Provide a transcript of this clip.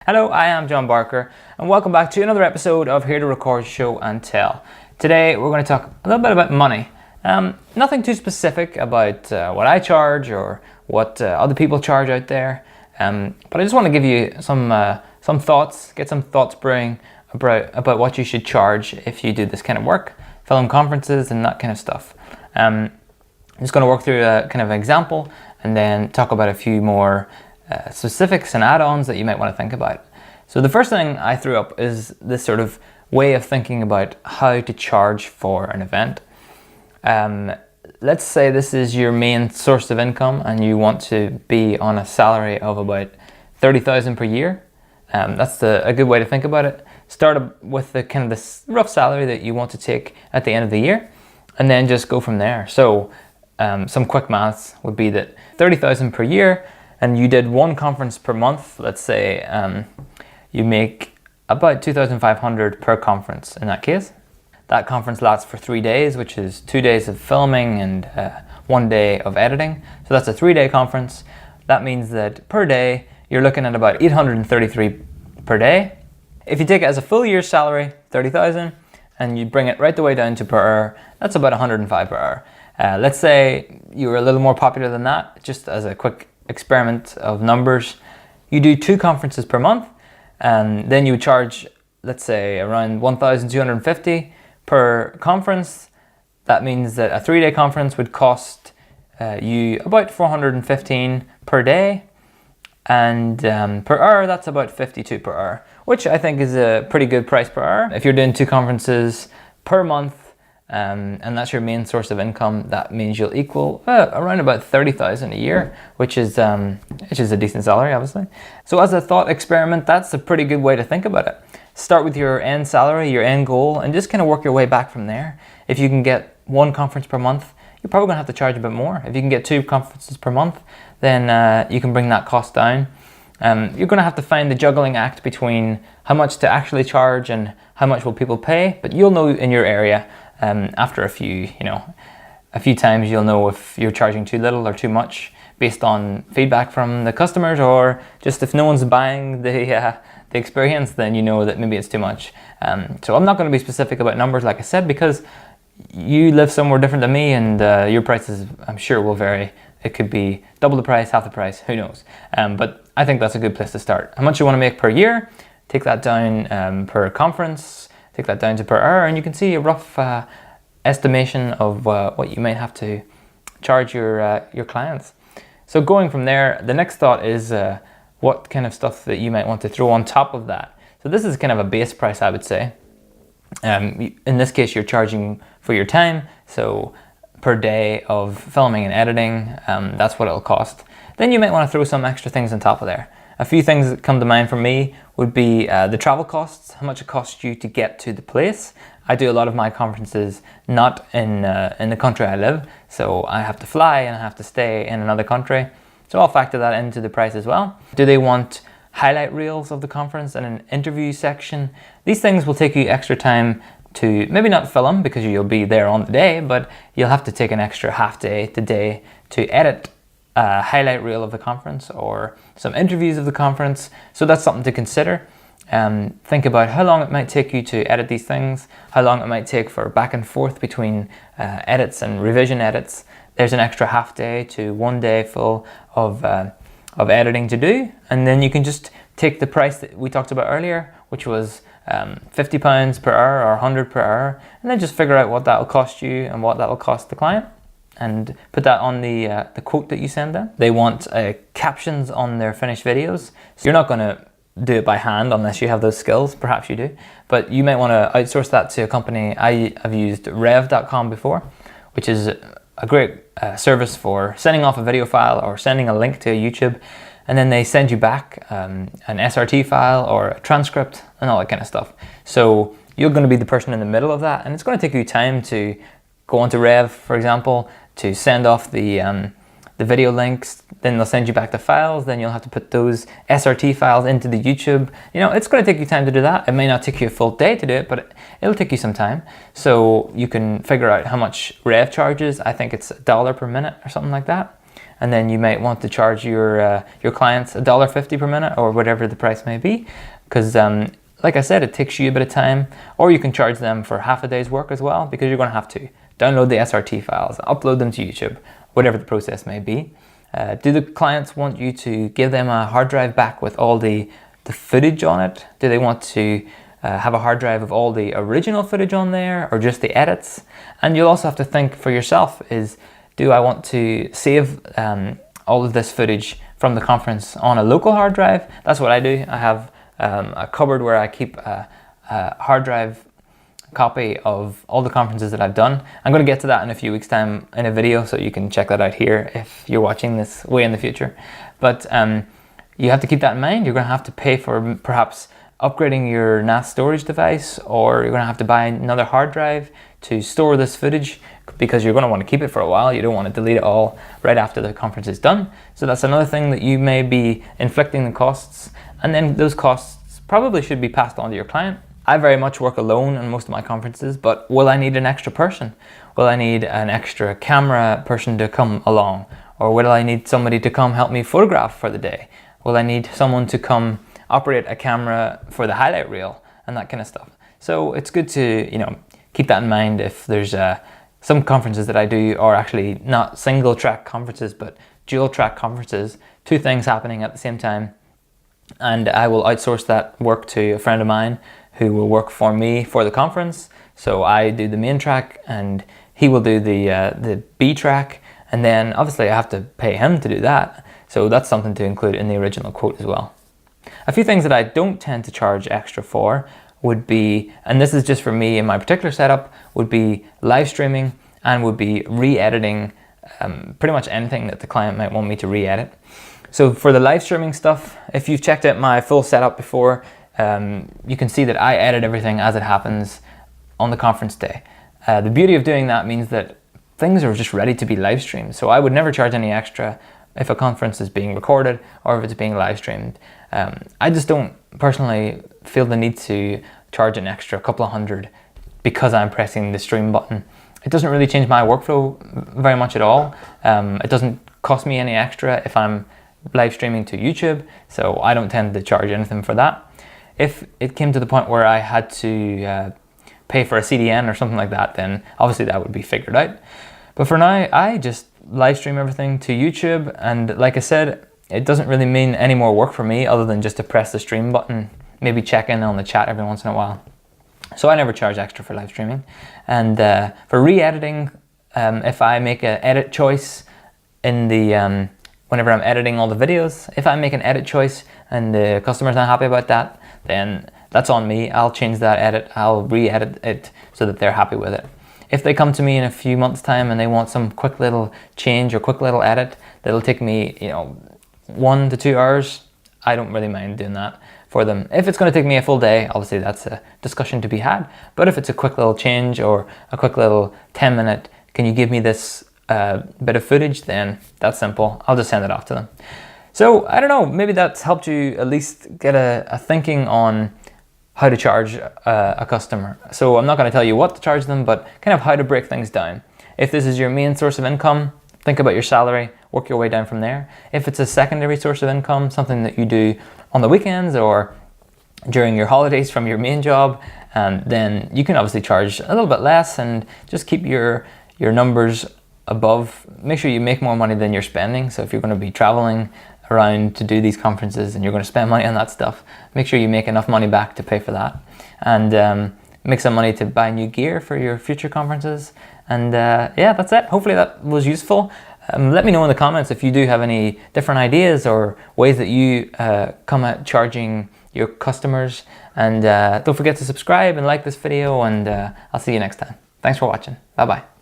Hello, I am John Barker, and welcome back to another episode of Here to Record, Show and Tell. Today we're going to talk a little bit about money. Nothing too specific about what I charge or what other people charge out there, but I just want to give you some thoughts, get some thoughts brewing about what you should charge if you do this kind of work, film conferences and that kind of stuff. I'm just going to work through a kind of an example and then talk about a few more specifics and add-ons that you might want to think about. So the first thing I threw up is this sort of way of thinking about how to charge for an event. Let's say this is your main source of income and you want to be on a salary of about 30,000 per year. That's a good way to think about it. Start with the kind of the rough salary that you want to take at the end of the year and then just go from there. So some quick maths would be that 30,000 per year, and you did one conference per month. Let's say you make about 2,500 per conference in that case. That conference lasts for 3 days, which is 2 days of filming and 1 day of editing. So that's a 3-day conference. That means that per day, you're looking at about 833 per day. If you take it as a full year's salary, 30,000, and you bring it right the way down to per hour, that's about 105 per hour. Let's say you were a little more popular than that, just as a quick experiment of numbers. You do 2 conferences per month, and then you would charge, let's say, around 1,250 per conference. That means that a 3-day conference would cost you about 415 per day, and per hour that's about 52 per hour, which I think is a pretty good price per hour. If you're doing 2 conferences per month, and that's your main source of income, that means you'll equal around about 30,000 a year, which is a decent salary, obviously. So as a thought experiment, that's a pretty good way to think about it. Start with your end salary, your end goal, and just kind of work your way back from there. If you can get 1 conference per month, you're probably going to have to charge a bit more. If you can get 2 conferences per month, then you can bring that cost down. You're going to have to find the juggling act between how much to actually charge and how much will people pay, but you'll know in your area. After a few times, you'll know if you're charging too little or too much based on feedback from the customers, or just if no one's buying the experience, then you know that maybe it's too much. So I'm not going to be specific about numbers, like I said, because you live somewhere different than me, and your prices, I'm sure, will vary. It could be double the price, half the price, who knows? But I think that's a good place to start. How much you want to make per year, take that down per conference, take that down to per hour, and you can see a rough estimation of what you might have to charge your clients. So going from there, the next thought is what kind of stuff that you might want to throw on top of that. So this is kind of a base price, I would say. In this case, you're charging for your time, so per day of filming and editing, that's what it'll cost. Then you might want to throw some extra things on top of there. A few things that come to mind for me would be the travel costs, how much it costs you to get to the place. I do a lot of my conferences not in the country I live, so I have to fly and I have to stay in another country. So I'll factor that into the price as well. Do they want highlight reels of the conference and an interview section? These things will take you extra time to maybe not film because you'll be there on the day, but you'll have to take an extra half day to edit a highlight reel of the conference or some interviews of the conference. So that's something to consider. Think about how long it might take you to edit these things, how long it might take for back and forth between edits and revision edits. There's an extra half day to 1 day full of editing to do, and then you can just take the price that we talked about earlier, which was £50 per hour or 100 per hour, and then just figure out what that will cost you and what that will cost the client, and put that on the quote that you send them. They want captions on their finished videos. So you're not going to do it by hand unless you have those skills. Perhaps you do, but you might want to outsource that to a company. I have used rev.com before, which is a great service for sending off a video file or sending a link to YouTube, and then they send you back an SRT file or a transcript and all that kind of stuff. So you're going to be the person in the middle of that, and it's going to take you time to go onto Rev, for example, to send off the video links. Then they'll send you back the files. Then you'll have to put those SRT files into the YouTube. It's going to take you time to do that. It may not take you a full day to do it, but it'll take you some time. So you can figure out how much Rev charges. I think it's $1 per minute or something like that. and then you might want to charge your clients $1.50 per minute or whatever the price may be, because like I said, it takes you a bit of time. Or you can charge them for half a day's work as well, because you're going to have to download the SRT files, upload them to YouTube, whatever the process may be. Do the clients want you to give them a hard drive back with all the footage on it? Do they want to have a hard drive of all the original footage on there, or just the edits? And you'll also have to think for yourself, is do I want to save all of this footage from the conference on a local hard drive? That's what I do. I have a cupboard where I keep a hard drive copy of all the conferences that I've done. I'm going to get to that in a few weeks' time in a video, so you can check that out here if you're watching this way in the future. But you have to keep that in mind. You're going to have to pay for perhaps upgrading your NAS storage device, or you're going to have to buy another hard drive to store this footage, because you're going to want to keep it for a while. You don't want to delete it all right after the conference is done. So that's another thing that you may be inflicting the costs, and then those costs probably should be passed on to your client. I very much work alone in most of my conferences, but will I need an extra person? Will I need an extra camera person to come along? Or will I need somebody to come help me photograph for the day? Will I need someone to come operate a camera for the highlight reel and that kind of stuff? So it's good to, keep that in mind. If there's some conferences that I do are actually not single track conferences, but dual track conferences, two things happening at the same time. And I will outsource that work to a friend of mine who will work for me for the conference. So I do the main track and he will do the B track, and then obviously I have to pay him to do that. So that's something to include in the original quote as well. A few things that I don't tend to charge extra for would be, and this is just for me in my particular setup, would be live streaming, and would be re-editing pretty much anything that the client might want me to re-edit. So for the live streaming stuff, if you've checked out my full setup before, you can see that I edit everything as it happens on the conference day. The beauty of doing that means that things are just ready to be live streamed. So I would never charge any extra if a conference is being recorded or if it's being live streamed. I just don't personally feel the need to charge an extra couple of $100 because I'm pressing the stream button. It doesn't really change my workflow very much at all. It doesn't cost me any extra if I'm live streaming to YouTube, so I don't tend to charge anything for that. If it came to the point where I had to pay for a CDN or something like that, then obviously that would be figured out. But for now, I just live stream everything to YouTube, and like I said, it doesn't really mean any more work for me other than just to press the stream button, maybe check in on the chat every once in a while. So I never charge extra for live streaming. And for re-editing, if I make an edit choice in the whenever I'm editing all the videos, if I make an edit choice and the customer's not happy about that, then that's on me. I'll change that edit, I'll re-edit it so that they're happy with it. If they come to me in a few months' time and they want some quick little change or quick little edit that'll take me, 1 to 2 hours, I don't really mind doing that for them. If it's going to take me a full day, obviously that's a discussion to be had. But if it's a quick little change or a quick little 10-minute, can you give me this bit of footage, then that's simple. I'll just send it off to them. So I don't know, maybe that's helped you at least get a thinking on how to charge a customer. So I'm not going to tell you what to charge them, but kind of how to break things down. If this is your main source of income, think about your salary, work your way down from there. If it's a secondary source of income, something that you do on the weekends or during your holidays from your main job, then you can obviously charge a little bit less and just keep your numbers above. Make sure you make more money than you're spending. So if you're going to be traveling around to do these conferences and you're going to spend money on that stuff, make sure you make enough money back to pay for that, and make some money to buy new gear for your future conferences. And yeah, that's it. Hopefully that was useful. Let me know in the comments if you do have any different ideas or ways that you come at charging your customers. And don't forget to subscribe and like this video, and I'll see you next time. Thanks for watching. Bye bye.